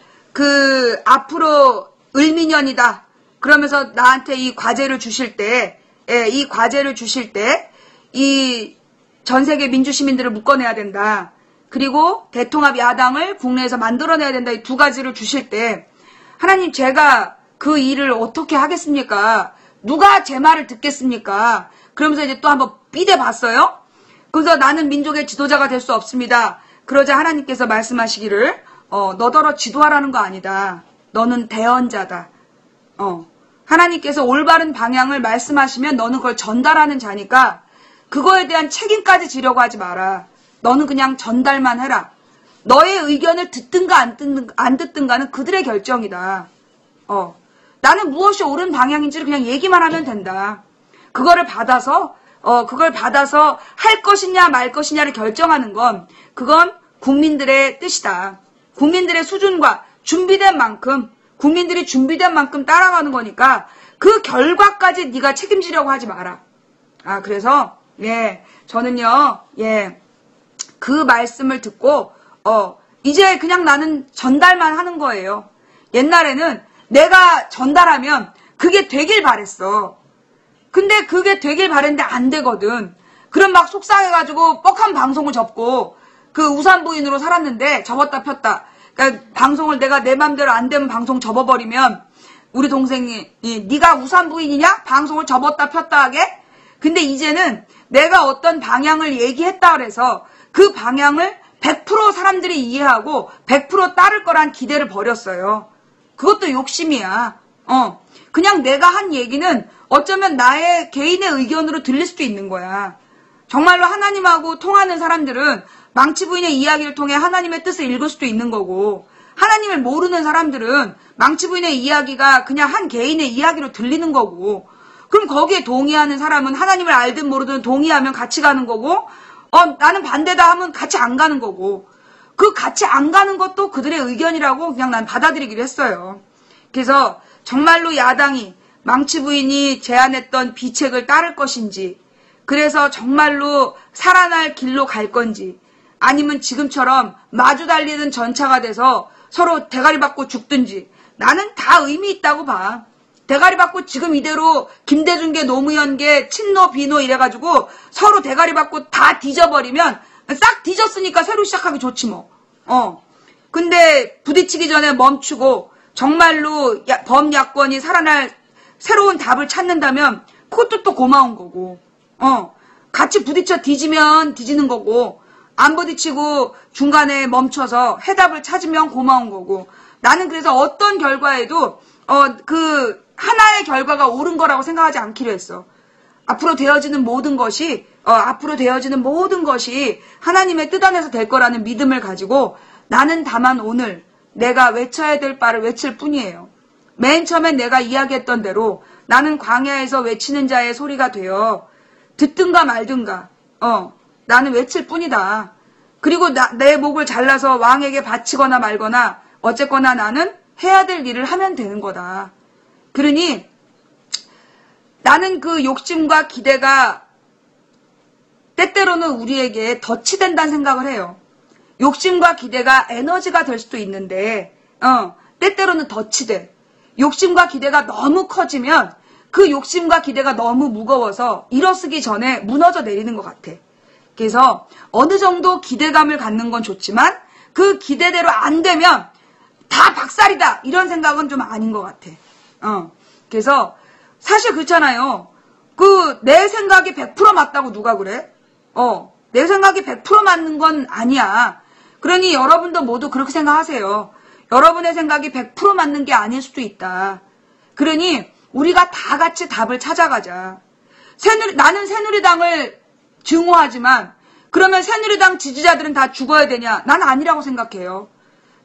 앞으로 을미년이다. 그러면서 나한테 이 과제를 주실 때, 이 전 세계 민주시민들을 묶어내야 된다. 그리고 대통합 야당을 국내에서 만들어내야 된다. 이 두 가지를 주실 때, 하나님 제가 그 일을 어떻게 하겠습니까? 누가 제 말을 듣겠습니까? 그러면서 이제 또 한번 삐대봤어요. 그래서 나는 민족의 지도자가 될 수 없습니다. 그러자 하나님께서 말씀하시기를 너더러 지도하라는 거 아니다. 너는 대언자다. 하나님께서 올바른 방향을 말씀하시면 너는 그걸 전달하는 자니까 그거에 대한 책임까지 지려고 하지 마라. 너는 그냥 전달만 해라. 너의 의견을 듣든가 안 듣든가는 그들의 결정이다. 나는 무엇이 옳은 방향인지를 그냥 얘기만 하면 된다. 그거를 받아서 그걸 받아서 할 것이냐 말 것이냐를 결정하는 건 그건 국민들의 뜻이다. 국민들의 수준과 준비된 만큼 국민들이 준비된 만큼 따라가는 거니까 그 결과까지 네가 책임지려고 하지 마라. 그래서 저는요 그 말씀을 듣고 이제 그냥 나는 전달만 하는 거예요. 옛날에는 내가 전달하면 그게 되길 바랬어. 근데 그게 되길 바랬는데 안 되거든. 그럼 막 속상해가지고 뻑한 방송을 접고 그 우산 부인으로 살았는데 접었다 폈다. 그러니까 방송을 내가 내 맘대로 안 되면 방송 접어버리면 우리 동생이 네가 우산 부인이냐? 방송을 접었다 폈다 하게? 근데 이제는 내가 어떤 방향을 얘기했다 그래서 그 방향을 100% 사람들이 이해하고 100% 따를 거란 기대를 버렸어요. 그것도 욕심이야. 그냥 내가 한 얘기는 어쩌면 나의 개인의 의견으로 들릴 수도 있는 거야. 정말로 하나님하고 통하는 사람들은 망치 부인의 이야기를 통해 하나님의 뜻을 읽을 수도 있는 거고, 하나님을 모르는 사람들은 망치 부인의 이야기가 그냥 한 개인의 이야기로 들리는 거고, 그럼 거기에 동의하는 사람은 하나님을 알든 모르든 동의하면 같이 가는 거고, 나는 반대다 하면 같이 안 가는 거고, 그 같이 안 가는 것도 그들의 의견이라고 그냥 난 받아들이기로 했어요. 그래서 정말로 야당이 망치 부인이 제안했던 비책을 따를 것인지, 그래서 정말로 살아날 길로 갈 건지, 아니면 지금처럼 마주 달리는 전차가 돼서 서로 대가리 받고 죽든지, 나는 다 의미 있다고 봐. 대가리 받고 지금 이대로 김대중계 노무현계 친노 비노 이래가지고 서로 대가리 받고 다 뒤져버리면 싹 뒤졌으니까 새로 시작하기 좋지 뭐. 근데 부딪히기 전에 멈추고 정말로 범야권이 살아날 새로운 답을 찾는다면 그것도 또 고마운 거고, 같이 부딪혀 뒤지면 뒤지는 거고, 안 부딪히고 중간에 멈춰서 해답을 찾으면 고마운 거고, 나는 그래서 어떤 결과에도 그 하나의 결과가 옳은 거라고 생각하지 않기로 했어. 앞으로 되어지는 모든 것이 하나님의 뜻 안에서 될 거라는 믿음을 가지고 나는 다만 오늘 내가 외쳐야 될 바를 외칠 뿐이에요. 맨 처음에 내가 이야기했던 대로 나는 광야에서 외치는 자의 소리가 되어 듣든가 말든가 나는 외칠 뿐이다. 그리고 내 목을 잘라서 왕에게 바치거나 말거나 어쨌거나 나는 해야 될 일을 하면 되는 거다. 그러니 나는 그 욕심과 기대가 때때로는 우리에게 덫이 된다는 생각을 해요. 욕심과 기대가 에너지가 될 수도 있는데 때때로는 덫이 돼. 욕심과 기대가 너무 커지면 그 욕심과 기대가 너무 무거워서 일어서기 전에 무너져 내리는 것 같아. 그래서 어느 정도 기대감을 갖는 건 좋지만 그 기대대로 안 되면 다 박살이다 이런 생각은 좀 아닌 것 같아. 그래서 사실 그렇잖아요. 그 내 생각이 100% 맞다고 누가 그래? 내 생각이 100% 맞는 건 아니야. 그러니 여러분도 모두 그렇게 생각하세요. 여러분의 생각이 100% 맞는 게 아닐 수도 있다. 그러니 우리가 다 같이 답을 찾아가자. 나는 새누리당을 증오하지만 그러면 새누리당 지지자들은 다 죽어야 되냐? 난 아니라고 생각해요.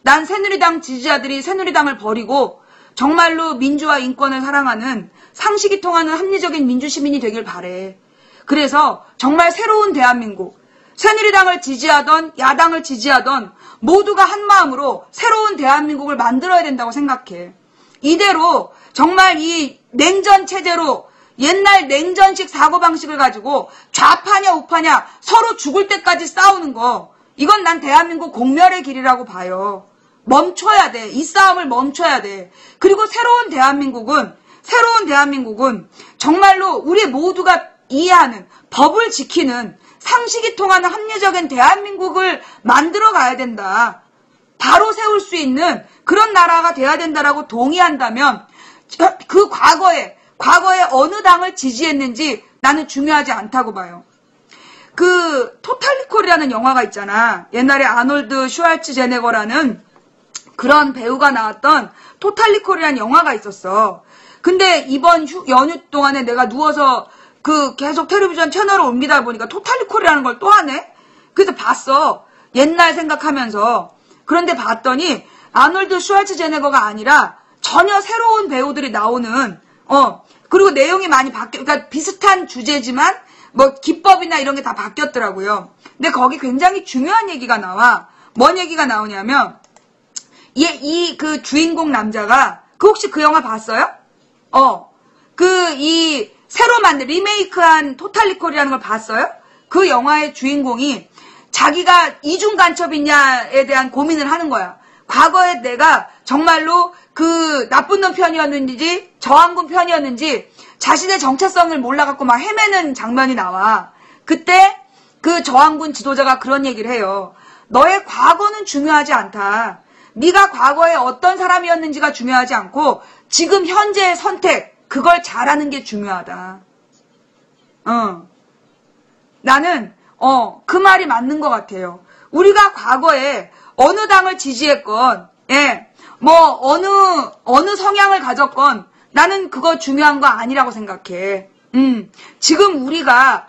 난 새누리당 지지자들이 새누리당을 버리고 정말로 민주와 인권을 사랑하는 상식이 통하는 합리적인 민주시민이 되길 바래. 그래서 정말 새로운 대한민국, 새누리당을 지지하던 야당을 지지하던 모두가 한마음으로 새로운 대한민국을 만들어야 된다고 생각해. 이대로 정말 이 냉전 체제로 옛날 냉전식 사고방식을 가지고 좌파냐 우파냐 서로 죽을 때까지 싸우는 거, 이건 난 대한민국 공멸의 길이라고 봐요. 멈춰야 돼. 이 싸움을 멈춰야 돼. 그리고 새로운 대한민국은 정말로 우리 모두가 이해하는 법을 지키는 상식이 통하는 합리적인 대한민국을 만들어 가야 된다. 바로 세울 수 있는 그런 나라가 돼야 된다라고 동의한다면 그 과거에 어느 당을 지지했는지 나는 중요하지 않다고 봐요. 그 토탈리콜이라는 영화가 있잖아. 옛날에 아놀드 슈왈츠제네거라는 그런 배우가 나왔던 토탈리콜이라는 영화가 있었어. 근데 이번 연휴 동안에 내가 누워서 그 계속 텔레비전 채널을 옮기다 보니까 토탈리콜이라는 걸 또 하네? 그래서 봤어. 옛날 생각하면서. 그런데 봤더니 아놀드 슈왈츠제네거가 아니라 전혀 새로운 배우들이 나오는 그리고 내용이 많이 그러니까 비슷한 주제지만 뭐 기법이나 이런 게 다 바뀌었더라고요. 근데 거기 굉장히 중요한 얘기가 나와. 뭔 얘기가 나오냐면 그 주인공 남자가 혹시 그 영화 봤어요? 새로 만든 리메이크한 토탈 리콜이라는 걸 봤어요? 그 영화의 주인공이 자기가 이중 간첩이냐에 대한 고민을 하는 거야. 과거에 내가 정말로 그 나쁜 놈 편이었는지 저항군 편이었는지 자신의 정체성을 몰라갖고 막 헤매는 장면이 나와. 그때 그 저항군 지도자가 그런 얘기를 해요. 너의 과거는 중요하지 않다. 네가 과거에 어떤 사람이었는지가 중요하지 않고 지금 현재의 선택, 그걸 잘하는 게 중요하다. 나는 그 말이 맞는 것 같아요. 우리가 과거에 어느 당을 지지했건, 뭐 어느 성향을 가졌건 나는 그거 중요한 거 아니라고 생각해. 지금 우리가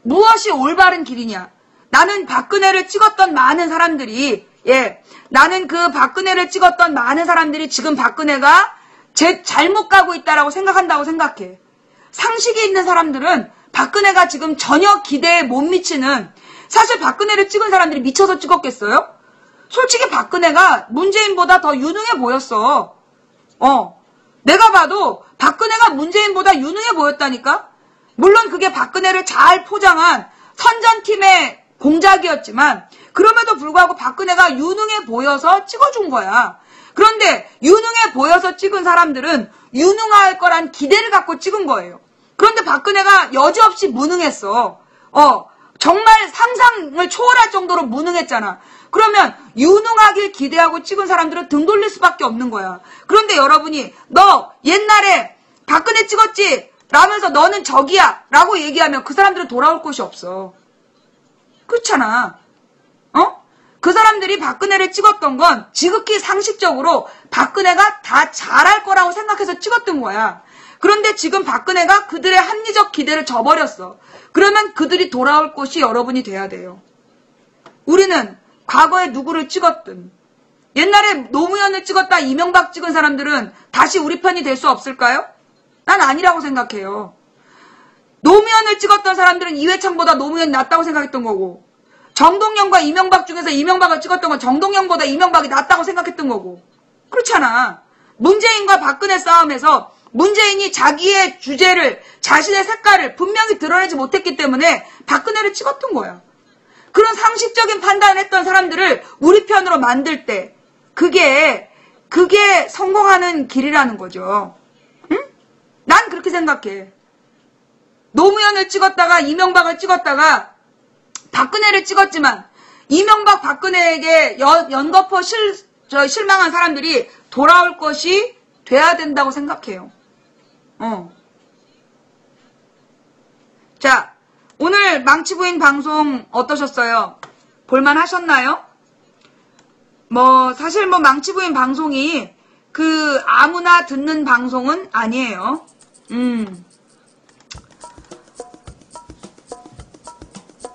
무엇이 올바른 길이냐? 나는 박근혜를 찍었던 많은 사람들이, 나는 그 박근혜를 찍었던 많은 사람들이 지금 박근혜가 잘못 가고 있다라고 생각한다고 생각해. 상식이 있는 사람들은 박근혜가 지금 전혀 기대에 못 미치는, 사실 박근혜를 찍은 사람들이 미쳐서 찍었겠어요? 솔직히 박근혜가 문재인보다 더 유능해 보였어. 내가 봐도 박근혜가 문재인보다 유능해 보였다니까? 물론 그게 박근혜를 잘 포장한 선전팀의 공작이었지만 그럼에도 불구하고 박근혜가 유능해 보여서 찍어준 거야. 그런데 유능해 보여서 찍은 사람들은 유능할 거란 기대를 갖고 찍은 거예요. 그런데 박근혜가 여지없이 무능했어. 정말 상상을 초월할 정도로 무능했잖아. 그러면 유능하길 기대하고 찍은 사람들은 등 돌릴 수밖에 없는 거야. 그런데 여러분이 너 옛날에 박근혜 찍었지? 라면서 너는 적이야 라고 얘기하면 그 사람들은 돌아올 곳이 없어. 그렇잖아. 그 사람들이 박근혜를 찍었던 건 지극히 상식적으로 박근혜가 다 잘할 거라고 생각해서 찍었던 거야. 그런데 지금 박근혜가 그들의 합리적 기대를 저버렸어. 그러면 그들이 돌아올 곳이 여러분이 돼야 돼요. 우리는 과거에 누구를 찍었든, 옛날에 노무현을 찍었다 이명박 찍은 사람들은 다시 우리 편이 될 수 없을까요? 난 아니라고 생각해요. 노무현을 찍었던 사람들은 이회창보다 노무현이 낫다고 생각했던 거고, 정동영과 이명박 중에서 이명박을 찍었던 건 정동영보다 이명박이 낫다고 생각했던 거고. 그렇잖아. 문재인과 박근혜 싸움에서 문재인이 자기의 주제를, 자신의 색깔을 분명히 드러내지 못했기 때문에 박근혜를 찍었던 거야. 그런 상식적인 판단을 했던 사람들을 우리 편으로 만들 때 그게 성공하는 길이라는 거죠. 응? 난 그렇게 생각해. 노무현을 찍었다가 이명박을 찍었다가 박근혜를 찍었지만 이명박 박근혜에게 연거푸 실망한 사람들이 돌아올 것이 돼야 된다고 생각해요. 자, 오늘 망치부인 방송 어떠셨어요? 볼만 하셨나요? 사실 망치부인 방송이 아무나 듣는 방송은 아니에요.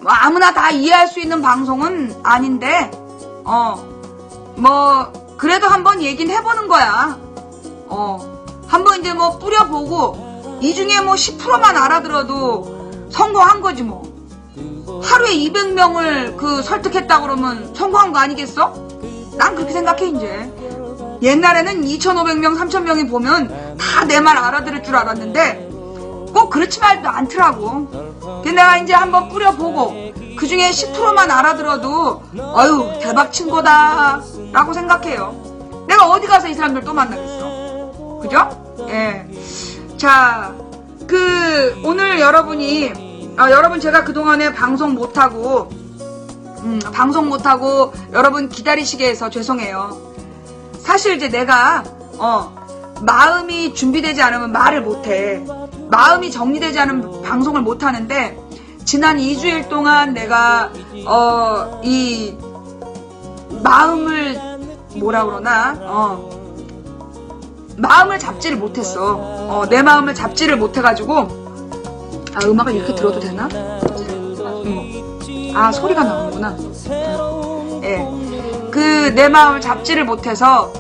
아무나 다 이해할 수 있는 방송은 아닌데, 그래도 한번 얘기는 해보는 거야. 한번 이제 뿌려보고, 이 중에 10%만 알아들어도 성공한 거지 뭐. 하루에 200명을 설득했다 그러면 성공한 거 아니겠어? 난 그렇게 생각해, 이제. 옛날에는 2,500명, 3,000명이 보면 다 내 말 알아들을 줄 알았는데, 꼭 그렇지만도 않더라고. 근데 내가 이제 한번 뿌려보고, 그 중에 10%만 알아들어도, 어휴, 대박 친 거다. 라고 생각해요. 내가 어디 가서 이 사람들 또 만나겠어. 그죠? 예. 자, 오늘 여러분 제가 그동안에 방송 못하고 여러분 기다리시게 해서 죄송해요. 사실 이제 내가, 마음이 준비되지 않으면 말을 못해. 마음이 정리되지 않으면 방송을 못하는데, 지난 2주일 동안 내가, 이 마음을, 뭐라 그러나, 마음을 잡지를 못했어. 내 마음을 잡지를 못해가지고, 음악을 이렇게 들어도 되나? 소리가 나오는구나. 예. 내 마음을 잡지를 못해서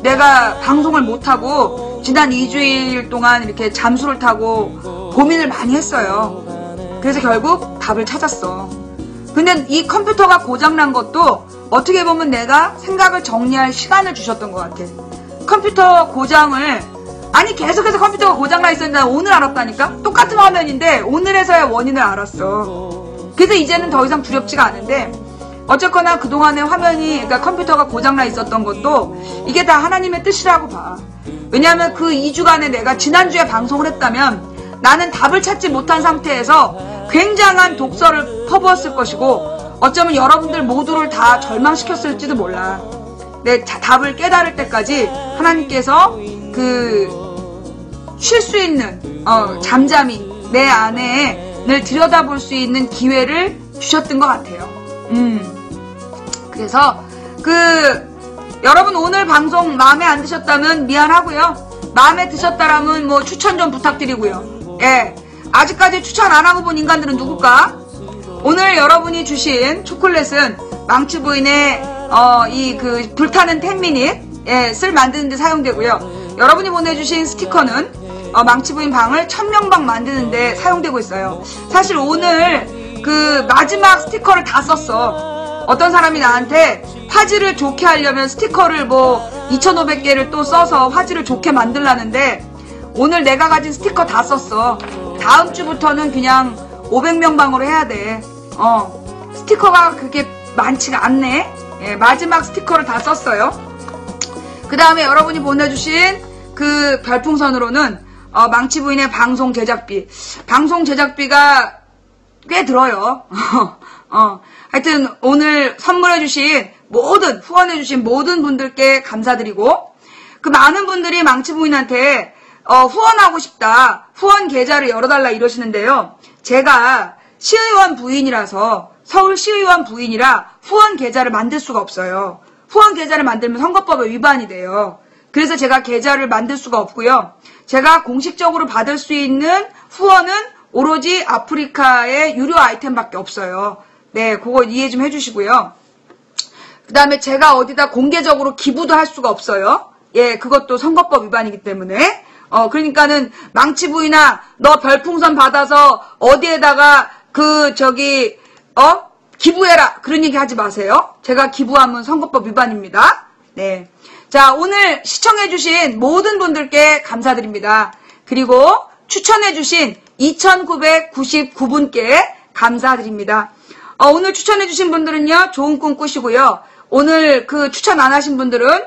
내가 방송을 못하고 지난 2주일 동안 이렇게 잠수를 타고 고민을 많이 했어요. 그래서 결국 답을 찾았어. 근데 이 컴퓨터가 고장난 것도 어떻게 보면 내가 생각을 정리할 시간을 주셨던 것 같아. 컴퓨터 고장을 아니 계속해서 컴퓨터가 고장나 있었는데 오늘 알았다니까? 똑같은 화면인데 오늘에서야 원인을 알았어. 그래서 이제는 더 이상 두렵지가 않은데 어쨌거나 그동안의 화면이 그러니까 컴퓨터가 고장나 있었던 것도 이게 다 하나님의 뜻이라고 봐. 왜냐하면 그 2주간에 내가 지난주에 방송을 했다면 나는 답을 찾지 못한 상태에서 굉장한 독서를 퍼부었을 것이고 어쩌면 여러분들 모두를 다 절망시켰을지도 몰라. 내 답을 깨달을 때까지 하나님께서 쉴 수 있는 잠잠히 내 안에를 들여다볼 수 있는 기회를 주셨던 것 같아요. 그래서 여러분 오늘 방송 마음에 안 드셨다면 미안하고요. 마음에 드셨다라면 뭐 추천 좀 부탁드리고요. 예, 아직까지 추천 안 하고 본 인간들은 누굴까? 오늘 여러분이 주신 초콜릿은 망치부인의 불타는 10미닛을 만드는 데 사용되고요. 여러분이 보내주신 스티커는 망치부인 방을 1000명방 만드는 데 사용되고 있어요. 사실 오늘 마지막 스티커를 다 썼어. 어떤 사람이 나한테 화질을 좋게 하려면 스티커를 2500개를 또 써서 화질을 좋게 만들라는데 오늘 내가 가진 스티커 다 썼어. 다음 주부터는 그냥 500명 방으로 해야 돼. 스티커가 그렇게 많지가 않네. 예, 마지막 스티커를 다 썼어요. 그 다음에 여러분이 보내주신 별풍선으로는 망치부인의 방송 제작비가 꽤 들어요. 하여튼 오늘 선물해주신 후원해주신 모든 분들께 감사드리고 많은 분들이 망치부인한테 후원하고 싶다, 후원 계좌를 열어달라 이러시는데요. 제가 시의원 부인이라서 서울시의원 부인이라 후원 계좌를 만들 수가 없어요. 후원 계좌를 만들면 선거법에 위반이 돼요. 그래서 제가 계좌를 만들 수가 없고요. 제가 공식적으로 받을 수 있는 후원은 오로지 아프리카의 유료 아이템밖에 없어요. 네, 그거 이해 좀 해주시고요. 그 다음에 제가 어디다 공개적으로 기부도 할 수가 없어요. 예, 그것도 선거법 위반이기 때문에. 그러니까는 망치부인아, 너 별풍선 받아서 어디에다가 기부해라. 그런 얘기 하지 마세요. 제가 기부하면 선거법 위반입니다. 네. 자, 오늘 시청해주신 모든 분들께 감사드립니다. 그리고 추천해주신 2999분께 감사드립니다. 오늘 추천해주신 분들은요, 좋은 꿈 꾸시고요. 오늘 추천 안 하신 분들은,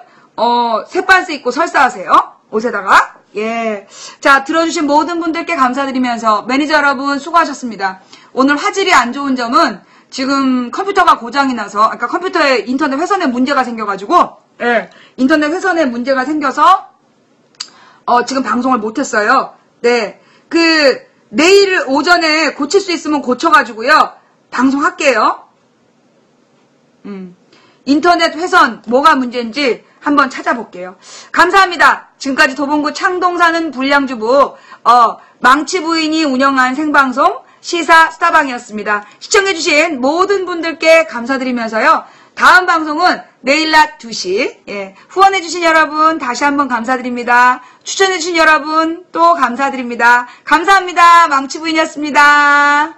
새반스 입고 설사하세요. 옷에다가. 예. 자, 들어주신 모든 분들께 감사드리면서 매니저 여러분 수고하셨습니다. 오늘 화질이 안 좋은 점은 지금 컴퓨터가 고장이 나서, 아까 컴퓨터에 인터넷 회선에 문제가 생겨가지고, 예. 인터넷 회선에 문제가 생겨서, 지금 방송을 못했어요. 네. 내일 오전에 고칠 수 있으면 고쳐가지고요. 방송할게요. 인터넷 회선 뭐가 문제인지 한번 찾아볼게요. 감사합니다. 지금까지 도봉구 창동 사는 불량주부 망치부인이 운영한 생방송 시사 스타방이었습니다. 시청해주신 모든 분들께 감사드리면서요. 다음 방송은 내일 낮 2시. 예, 후원해주신 여러분 다시 한번 감사드립니다. 추천해주신 여러분 또 감사드립니다. 감사합니다. 망치부인이었습니다.